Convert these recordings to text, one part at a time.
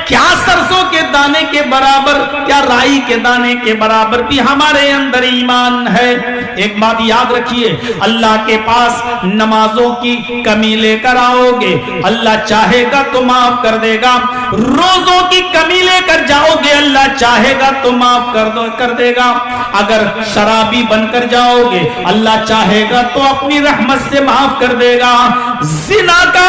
کیا سرسوں کے دانے کے برابر، کیا رائی کے دانے کے برابر بھی ہمارے اندر ایمان ہے۔ ایک بات یاد رکھیے، اللہ کے پاس نمازوں کی کمی لے کر آؤ گے، اللہ چاہے گا تو معاف کر دے گا۔ روزوں کی کمی لے کر جاؤ گے، اللہ چاہے گا تو معاف کر دے گا۔ اگر شرابی بن کر جاؤ گے، اللہ چاہے گا تو اپنی رحمت سے معاف کر دے گا۔ زنا کا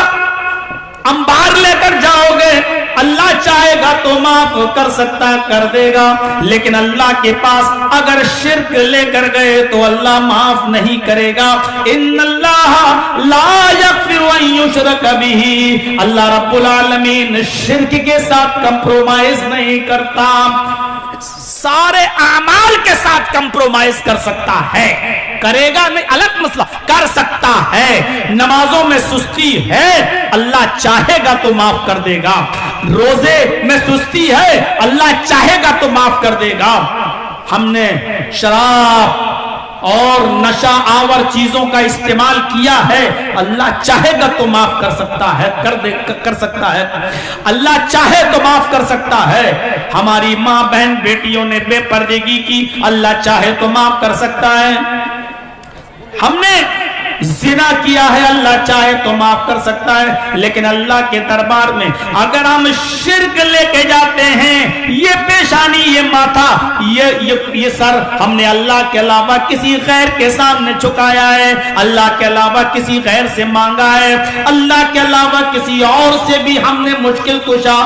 انبار لے کر جاؤ گے، اللہ چاہے گا تو معاف کر سکتا کر دے گا، لیکن اللہ کے پاس اگر شرک لے کر گئے تو اللہ معاف نہیں کرے گا۔ ان اللہ لا یغفر ان یشرک بہ، اللہ رب العالمین شرک کے ساتھ کمپرومائز نہیں کرتا، سارے اعمال کے ساتھ کمپرومائز کر سکتا ہے، کرے گا نہیں الگ مسئلہ، کر سکتا ہے۔ نمازوں میں سستی ہے، اللہ چاہے گا تو معاف کر دے گا۔ روزے میں سستی ہے، اللہ چاہے گا تو معاف کر دے گا۔ ہم نے شراب اور نشہ آور چیزوں کا استعمال کیا ہے، اللہ چاہے گا تو معاف کر سکتا ہے، کر سکتا ہے، اللہ چاہے تو معاف کر سکتا ہے۔ ہماری ماں بہن بیٹیوں نے بے پردگی کی، اللہ چاہے تو معاف کر سکتا ہے۔ ہم نے زنا کیا ہے، اللہ چاہے تو معاف کر سکتا ہے، لیکن اللہ کے دربار میں اگر ہم شرک لے کے جاتے ہیں، یہ پیشانی، یہ ماتھا، یہ سر ہم نے اللہ کے علاوہ کسی غیر کے سامنے جھکایا ہے، اللہ کے علاوہ کسی غیر سے مانگا ہے، اللہ کے علاوہ کسی اور سے بھی ہم نے مشکل کشا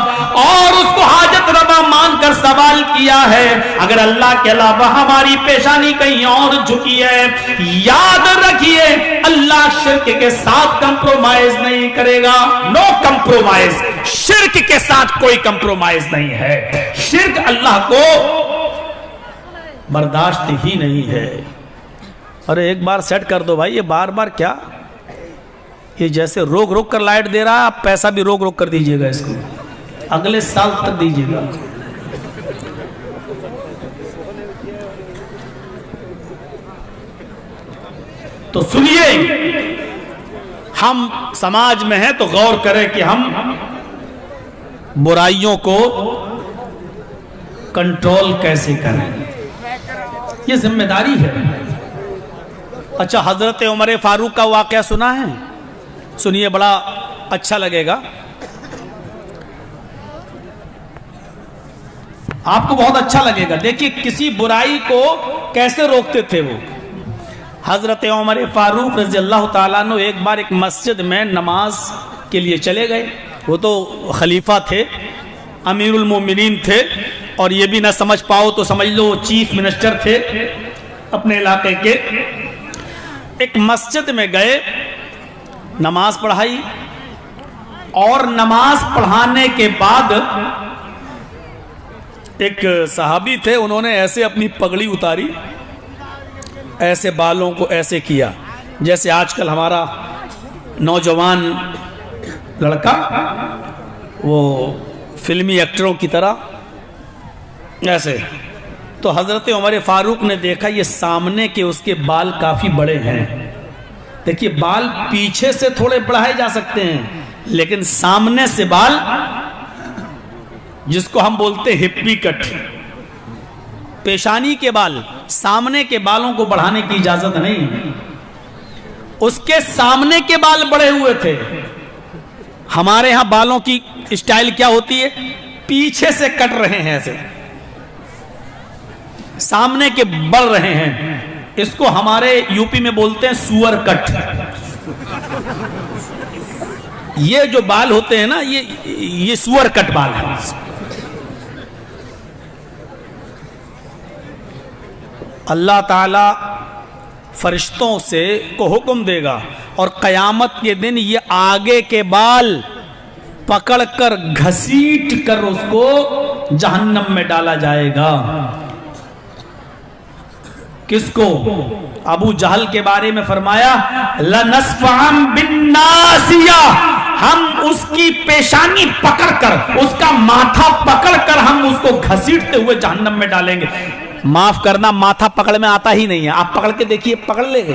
اور اس کو حاجت روا مان کر سوال کیا ہے، اگر اللہ کے علاوہ ہماری پیشانی کہیں اور جھکی ہے، یاد رکھیے اللہ شرک کے ساتھ کمپرومائز نہیں کرے گا۔ نو کمپرومائز، شرک کے ساتھ کوئی کمپرومائز نہیں ہے، شرک اللہ کو برداشت ہی نہیں ہے۔ ارے ایک بار سیٹ کر دو بھائی، یہ بار بار کیا، یہ جیسے روک روک کر لائٹ دے رہا ہے، آپ پیسہ بھی روک روک کر دیجئے گا، اس کو اگلے سال تک دیجئے گا۔ تو سنیے، ہم سماج میں ہیں تو غور کریں کہ ہم برائیوں کو کنٹرول کیسے کریں، یہ ذمہ داری ہے۔ اچھا، حضرت عمر فاروق کا واقعہ سنا ہے؟ سنیے، بڑا اچھا لگے گا آپ کو، بہت اچھا لگے گا۔ دیکھیے کسی برائی کو کیسے روکتے تھے وہ۔ حضرت عمر فاروق رضی اللہ تعالیٰ عنہ ایک بار ایک مسجد میں نماز کے لیے چلے گئے، وہ تو خلیفہ تھے، امیر المومنین تھے، اور یہ بھی نہ سمجھ پاؤ تو سمجھ لو چیف منسٹر تھے اپنے علاقے کے۔ ایک مسجد میں گئے، نماز پڑھائی، اور نماز پڑھانے کے بعد ایک صحابی تھے، انہوں نے ایسے اپنی پگڑی اتاری، ایسے بالوں کو ایسے کیا جیسے آج کل ہمارا نوجوان لڑکا وہ فلمی ایکٹروں کی طرح ایسے۔ تو حضرت عمر فاروق نے دیکھا یہ سامنے کے اس کے بال کافی بڑے ہیں، دیکھیے بال پیچھے سے تھوڑے بڑھائے جا سکتے ہیں، لیکن سامنے سے بال، جس کو ہم بولتے ہیں ہپی کٹ، پیشانی کے بال، سامنے کے بالوں کو بڑھانے کی اجازت نہیں۔ اس کے سامنے کے بال بڑے ہوئے تھے۔ ہمارے ہاں بالوں کی اسٹائل کیا ہوتی ہے؟ پیچھے سے کٹ رہے ہیں، ایسے سامنے کے بڑھ رہے ہیں، اس کو ہمارے یو پی میں بولتے ہیں سور کٹ۔ یہ جو بال ہوتے ہیں نا، یہ سور کٹ بال ہے۔ اللہ تعالی فرشتوں سے کو حکم دے گا اور قیامت کے دن یہ آگے کے بال پکڑ کر گھسیٹ کر اس کو جہنم میں ڈالا جائے گا۔ کس کو؟ ابو جہل کے بارے میں فرمایا لَنَسْفَعًا بِالنَّاسِيَةِ، ہم اس کی پیشانی پکڑ کر، اس کا ماتھا پکڑ کر ہم اس کو گھسیٹتے ہوئے جہنم میں ڈالیں گے۔ معاف کرنا، ماتھا پکڑ میں آتا ہی نہیں ہے، آپ پکڑ کے دیکھیے، پکڑ لے گے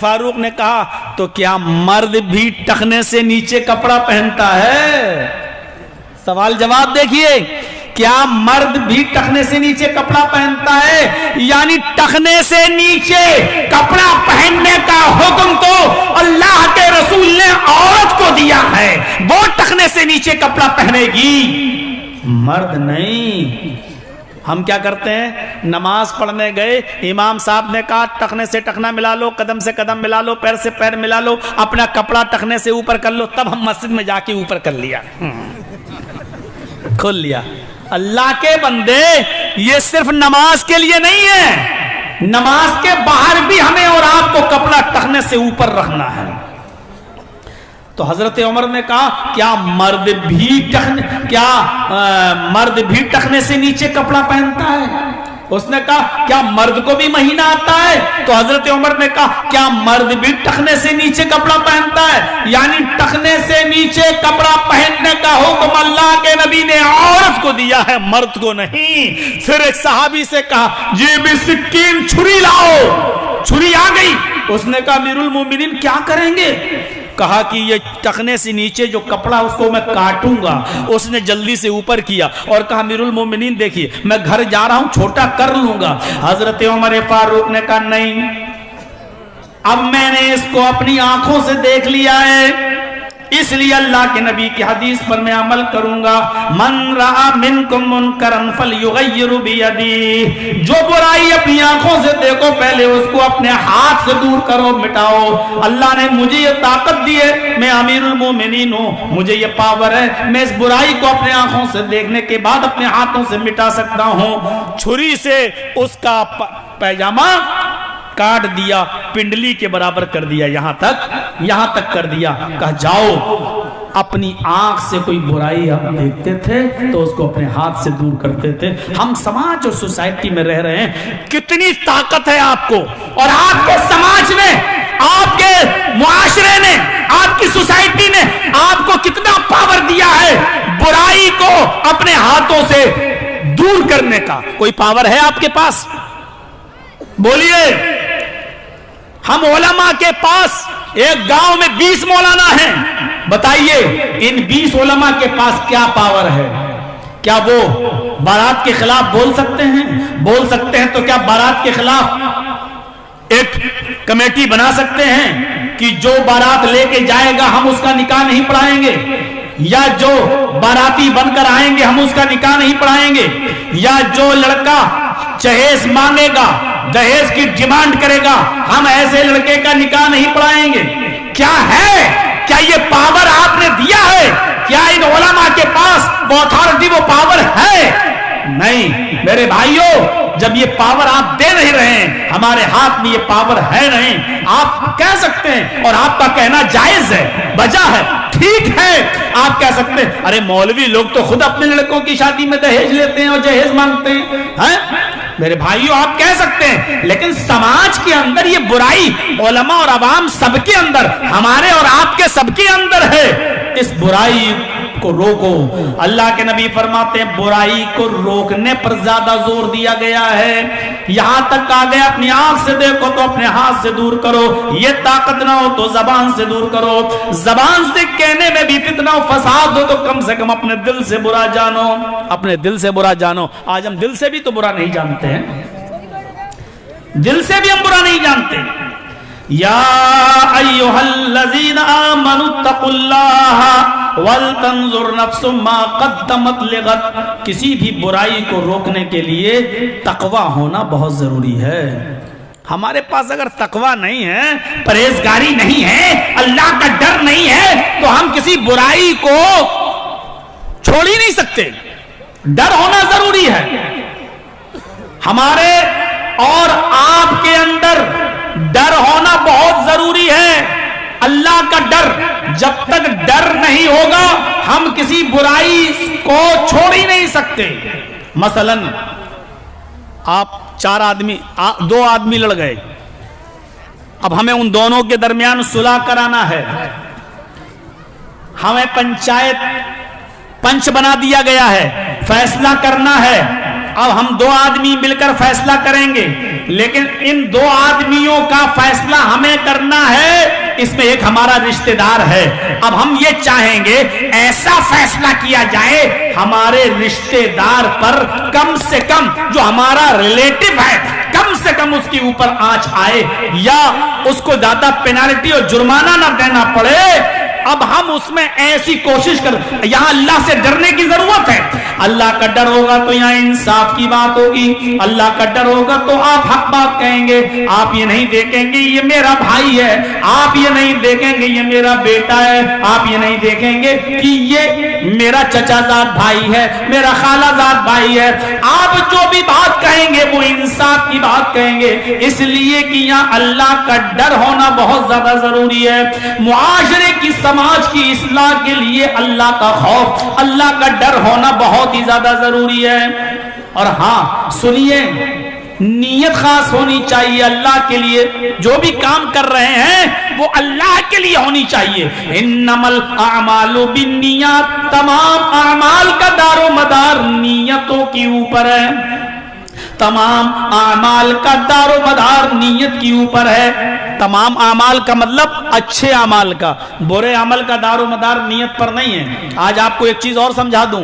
فاروق نے کہا تو کیا مرد بھی ٹخنے سے نیچے کپڑا پہنتا ہے؟ سوال جواب دیکھیے، کیا مرد بھی ٹخنے سے نیچے کپڑا پہنتا ہے؟ یعنی ٹخنے سے نیچے کپڑا پہننے کا حکم تو اللہ کے رسول نے عورت کو دیا ہے، وہ ٹخنے سے نیچے کپڑا پہنے گی، مرد نہیں۔ ہم کیا کرتے ہیں؟ نماز پڑھنے گئے، امام صاحب نے کہا ٹخنے سے ٹخنا ملا لو، قدم سے قدم ملا لو، پیر سے پیر ملا لو، اپنا کپڑا ٹخنے سے اوپر کر لو، تب ہم مسجد میں جا کے اوپر کر لیا، کھول لیا۔ اللہ کے بندے، یہ صرف نماز کے لیے نہیں ہے، نماز کے باہر بھی ہمیں اور آپ کو کپڑا ٹخنے سے اوپر رکھنا ہے۔ تو حضرت عمر نے کہا کیا مرد بھی ٹخنے سے نیچے کپڑا پہنتا ہے؟ اس نے کہا کیا مرد کو بھی مہینہ آتا ہے؟ تو حضرت عمر نے کہا کیا مرد بھی ٹخنے سے نیچے کپڑا پہنتا ہے؟ یعنی ٹخنے سے نیچے کپڑا پہننے کا حکم اللہ کے نبی نے عورت کو دیا ہے، مرد کو نہیں۔ پھر ایک صحابی سے کہا جی بھی سکین، چھری لاؤ، چھری آ گئی۔ اس نے کہا امیر المومنین کیا کریں گے؟ کہا کہ یہ ٹخنے سے نیچے جو کپڑا اس کو میں کاٹوں گا۔ اس نے جلدی سے اوپر کیا اور کہا امیر المومنین دیکھیے میں گھر جا رہا ہوں، چھوٹا کر لوں گا۔ حضرت عمر فاروق نے کہا نہیں، اب میں نے اس کو اپنی آنکھوں سے دیکھ لیا ہے، اس لیے اللہ کے نبی کی حدیث پر میں عمل کروں گا۔ من رأى منکم منکرا فلیغیر بیدیہ، جو برائی اپنی آنکھوں سے دیکھو پہلے اس کو اپنے ہاتھ سے دور کرو، مٹاؤ۔ اللہ نے مجھے یہ طاقت دی ہے، میں امیر المومنین ہوں، مجھے یہ پاور ہے، میں اس برائی کو اپنے آنکھوں سے دیکھنے کے بعد اپنے ہاتھوں سے مٹا سکتا ہوں۔ چھری سے اس کا پیجامہ کاٹ دیا، پنڈلی کے برابر کر دیا، یہاں تک کر دیا۔ کہا جاؤ، اپنی آنکھ سے کوئی برائی ہم دیکھتے تھے تو اس کو اپنے ہاتھ سے دور کرتے تھے۔ ہم سماج اور سوسائٹی میں رہ رہے ہیں، کتنی طاقت ہے آپ کو، اور آپ کے سماج میں، آپ کے معاشرے نے، آپ کی سوسائٹی نے آپ کو کتنا پاور دیا ہے برائی کو اپنے ہاتھوں سے دور کرنے کا۔ کوئی پاور ہے آپ کے پاس؟ بولیے۔ ہم علماء کے پاس ایک گاؤں میں 20 مولانا ہیں، بتائیے ان 20 علماء کے پاس کیا پاور ہے؟ کیا وہ بارات کے خلاف بول سکتے ہیں؟ بول سکتے ہیں تو کیا بارات کے خلاف ایک کمیٹی بنا سکتے ہیں کہ جو بارات لے کے جائے گا ہم اس کا نکاح نہیں پڑھائیں گے، یا جو باراتی بن کر آئیں گے ہم اس کا نکاح نہیں پڑھائیں گے، یا جو لڑکا جہیز مانگے گا، دہیز کی ڈیمانڈ کرے گا، ہم ایسے لڑکے کا نکاح نہیں پڑھائیں گے؟ کیا ہے؟ کیا یہ پاور آپ نے دیا ہے؟ کیا ان علماء کے پاس وہ اتھارٹی، وہ پاور ہے؟ نہیں میرے بھائیوں، جب یہ پاور آپ دے نہیں رہے ہیں، ہمارے ہاتھ میں یہ پاور ہے نہیں۔ آپ کہہ سکتے ہیں اور آپ کا کہنا جائز ہے، بجا ہے، ٹھیک ہے، آپ کہہ سکتے ہیں ارے مولوی لوگ تو خود اپنے لڑکوں کی شادی میں دہیج لیتے ہیں اور جہیز مانگتے ہیں۔ میرے بھائیوں آپ کہہ سکتے ہیں، لیکن سماج کے اندر یہ برائی علماء اور عوام سب کے اندر، ہمارے اور آپ کے سب کے اندر ہے۔ اس برائی کو روکو۔ اللہ کے نبی فرماتے ہیں برائی کو روکنے پر زیادہ زور دیا گیا ہے، یہاں تک کہا گیا اپنی آنکھ سے دیکھو تو اپنے ہاتھ سے دور کرو، یہ طاقت نہ ہو تو زبان سے دور کرو، زبان سے کہنے میں بھی فتنہ و فساد ہو تو کم سے کم اپنے دل سے برا جانو، اپنے دل سے برا جانو۔ آج ہم دل سے بھی تو برا نہیں جانتے ہیں، دل سے بھی ہم برا نہیں جانتے۔ یا ایھا الذین آمنوا اتقوا اللہ ولتنظر نفس ما قدمت لغد۔ کسی بھی برائی کو روکنے کے لیے تقوی ہونا بہت ضروری ہے۔ ہمارے پاس اگر تقوی نہیں ہے، پرہیزگاری نہیں ہے، اللہ کا ڈر نہیں ہے تو ہم کسی برائی کو چھوڑ ہی نہیں سکتے۔ ڈر ہونا ضروری ہے۔ ہمارے اور آپ کے اندر ڈر ہونا بہت ضروری ہے، اللہ کا ڈر۔ جب تک ڈر نہیں ہوگا ہم کسی برائی کو چھوڑ ہی نہیں سکتے۔ مثلا آپ دو آدمی لڑ گئے، اب ہمیں ان دونوں کے درمیان صلح کرانا ہے، ہمیں پنچایت پنچ بنا دیا گیا ہے، فیصلہ کرنا ہے۔ اب ہم دو آدمی مل کر فیصلہ کریں گے، لیکن ان دو آدمیوں کا فیصلہ ہمیں کرنا ہے، اس میں ایک ہمارا رشتہ دار ہے۔ اب ہم یہ چاہیں گے ایسا فیصلہ کیا جائے ہمارے رشتہ دار پر کم سے کم جو ہمارا ریلیٹو ہے کم سے کم اس کے اوپر آنچ آئے، یا اس کو زیادہ پینالٹی اور جرمانہ نہ دینا پڑے۔ اب ہم اس میں ایسی کوشش کر، یہاں اللہ سے ڈرنے کی ضرورت ہے۔ اللہ کا ڈر ہوگا تو یہاں انصاف کی بات ہوگی، اللہ کا ڈر ہوگا تو آپ حق بات کہیں گے۔ آپ یہ نہیں دیکھیں گے یہ میرا بھائی ہے، آپ یہ نہیں دیکھیں گے یہ میرا بیٹا ہے، آپ یہ نہیں دیکھیں گے کہ یہ میرا چچا زاد بھائی ہے، میرا خالہ زاد بھائی ہے۔ آپ جو بھی بات کہیں گے وہ انصاف کی بات کہیں گے، اس لیے کہ یہاں اللہ کا ڈر ہونا بہت زیادہ ضروری ہے۔ معاشرے کی سماج کی اصلاح کے لیے اللہ کا خوف، اللہ کا ڈر ہونا بہت ہی زیادہ ضروری ہے۔ اور ہاں سنیے، نیت خاص ہونی چاہیے اللہ کے لیے، جو بھی کام کر رہے ہیں وہ اللہ کے لیے ہونی چاہیے۔ انما الاعمال بالنیات، تمام اعمال کا دار و مدار نیتوں کے اوپر ہے، تمام اعمال کا دار و مدار نیت کے اوپر ہے۔ تمام اعمال کا مطلب اچھے اعمال کا، برے عمل کا دار و مدار نیت پر نہیں ہے۔ آج آپ کو ایک چیز اور سمجھا دوں،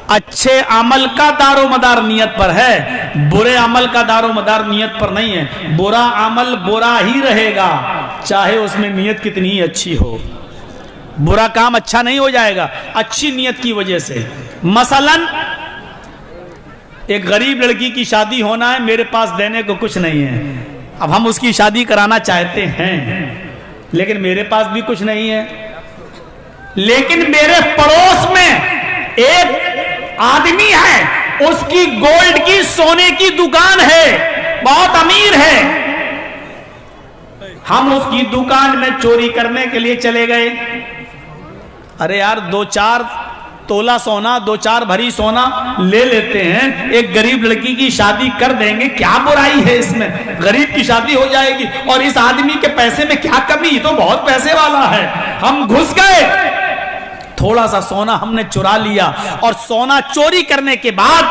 اچھے عمل کا دار و مدار نیت پر ہے، برے عمل کا دار و مدار نیت پر نہیں ہے۔ برا عمل برا ہی رہے گا چاہے اس میں نیت کتنی ہی اچھی ہو، برا کام اچھا نہیں ہو جائے گا اچھی نیت کی وجہ سے۔ مثلاً ایک غریب لڑکی کی شادی ہونا ہے، میرے پاس دینے کو کچھ نہیں ہے، اب ہم اس کی شادی کرانا چاہتے ہیں لیکن میرے پاس بھی کچھ نہیں ہے، لیکن میرے پڑوس میں ایک آدمی ہے، اس کی گولڈ کی سونے کی دکان ہے، بہت امیر ہے، ہم اس کی دکان میں چوری کرنے کے لیے چلے گئے۔ ارے یار 2-4 تولہ سونا، 2-4 بھری سونا لے لیتے ہیں، ایک غریب لڑکی کی شادی کر دیں گے، کیا برائی ہے اس میں؟ غریب کی شادی ہو جائے گی، اور اس آدمی کے پیسے میں کیا کمی؟ یہ تو بہت پیسے والا ہے۔ ہم گھس گئے، تھوڑا سا سونا ہم نے چرا لیا، اور سونا چوری کرنے کے بعد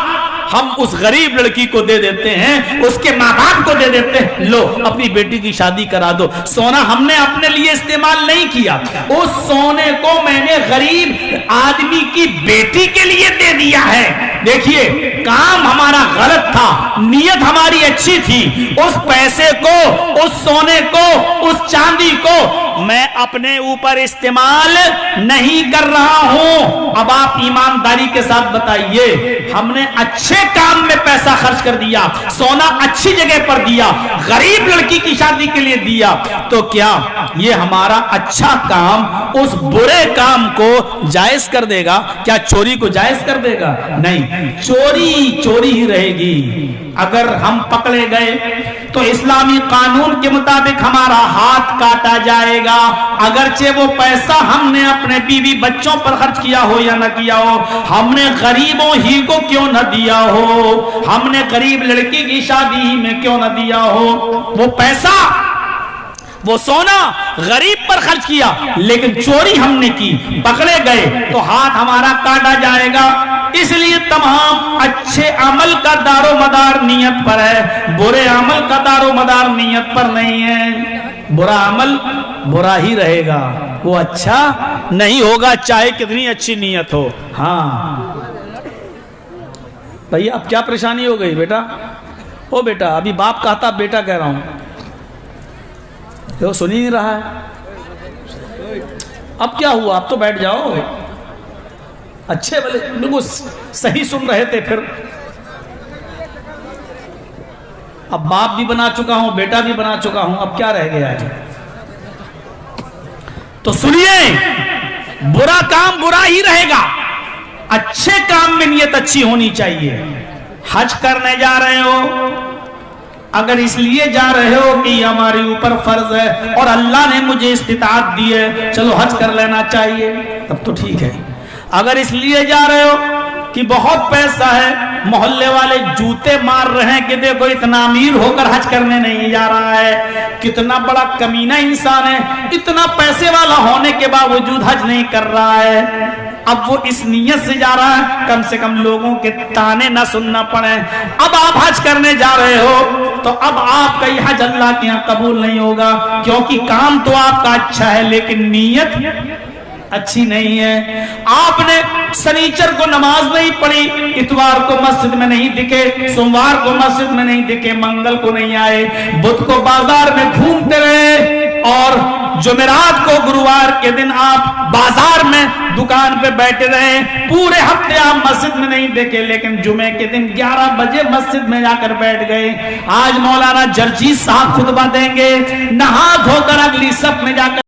ہم اس غریب لڑکی کو دے دیتے ہیں، اس کے ماں باپ کو دے دیتے ہیں، لو اپنی بیٹی کی شادی کرا دو۔ سونا ہم نے اپنے لیے استعمال نہیں کیا، اس سونے کو میں نے غریب آدمی کی بیٹی کے لیے دے دیا ہے۔ دیکھیے کام ہمارا غلط تھا، نیت ہماری اچھی تھی، اس پیسے کو، اس سونے کو، اس چاندی کو میں اپنے اوپر استعمال نہیں کر رہا ہوں۔ اب آپ ایمانداری کے ساتھ بتائیے، ہم نے اچھے کام میں پیسہ خرچ کر دیا، سونا اچھی جگہ پر دیا، غریب لڑکی کی شادی کے لیے دیا، تو کیا یہ ہمارا اچھا کام اس برے کام کو جائز کر دے گا؟ کیا چوری کو جائز کر دے گا؟ نہیں، چوری چوری ہی رہے گی۔ اگر ہم پکڑے گئے تو اسلامی قانون کے مطابق ہمارا ہاتھ کاٹا جائے گا، اگرچہ وہ پیسہ ہم نے اپنے بیوی بچوں پر خرچ کیا ہو یا نہ کیا ہو، ہم نے غریبوں ہی کو کیوں نہ دیا ہو، ہم نے غریب لڑکی کی شادی ہی میں کیوں نہ دیا ہو، وہ پیسہ، وہ سونا غریب پر خرچ کیا، لیکن چوری ہم نے کی، پکڑے گئے تو ہاتھ ہمارا کاٹا جائے گا۔ اس لیے تمام اچھے عمل کا دار و مدار نیت پر ہے، برے عمل کا دار و مدار نیت پر نہیں ہے۔ برا عمل برا ہی رہے گا، وہ اچھا نہیں ہوگا چاہے کتنی اچھی نیت ہو۔ ہاں بھئی اب کیا پریشانی ہو گئی بیٹا؟ او بیٹا، ابھی باپ کہتا بیٹا کہہ رہا ہوں، وہ سن ہی نہیں رہا ہے۔ اب کیا ہوا؟ اب تو بیٹھ جاؤ، اچھے بلے بالکل صحیح سن رہے تھے، پھر اب باپ بھی بنا چکا ہوں، بیٹا بھی بنا چکا ہوں، اب کیا رہ گیا ہے؟ تو سنیے، برا کام برا ہی رہے گا، اچھے کام میں نیت اچھی ہونی چاہیے۔ حج کرنے جا رہے ہو، اگر اس لیے جا رہے ہو کہ یہ ہمارے اوپر فرض ہے اور اللہ نے مجھے استطاعت دی ہے، چلو حج کر لینا چاہیے، تب تو ٹھیک ہے۔ اگر اس لیے جا رہے ہو کہ بہت پیسہ ہے، محلے والے جوتے مار رہے ہیں کہ دیکھو اتنا امیر ہو کر حج کرنے نہیں جا رہا ہے، کتنا بڑا کمینہ انسان ہے، اتنا پیسے والا ہونے کے باوجود حج نہیں کر رہا ہے، اب وہ اس نیت سے جا رہا ہے کم سے کم لوگوں کے تانے نہ سننا پڑے. اب آپ حج کرنے جا رہے ہو تو اب آپ کا یہ حج اللہ کے یہاں قبول نہیں ہوگا, کیونکہ کام تو آپ کا اچھا ہے لیکن نیت اچھی نہیں ہے. آپ نے سنیچر کو نماز نہیں پڑھی, اتوار کو مسجد میں نہیں دکھے, سوموار کو مسجد میں نہیں دکھے, منگل کو نہیں آئے, بدھ کو بازار میں گھومتے رہے, اور جمعرات کو گروار کے دن آپ بازار میں دکان پہ بیٹھے رہے, پورے ہفتے آپ مسجد میں نہیں دیکھے, لیکن جمعے کے دن 11 بجے مسجد میں جا کر بیٹھ گئے. آج مولانا جرجیت صاحب خطبہ دیں گے, نہا دھو کر اگلی صف میں جا کر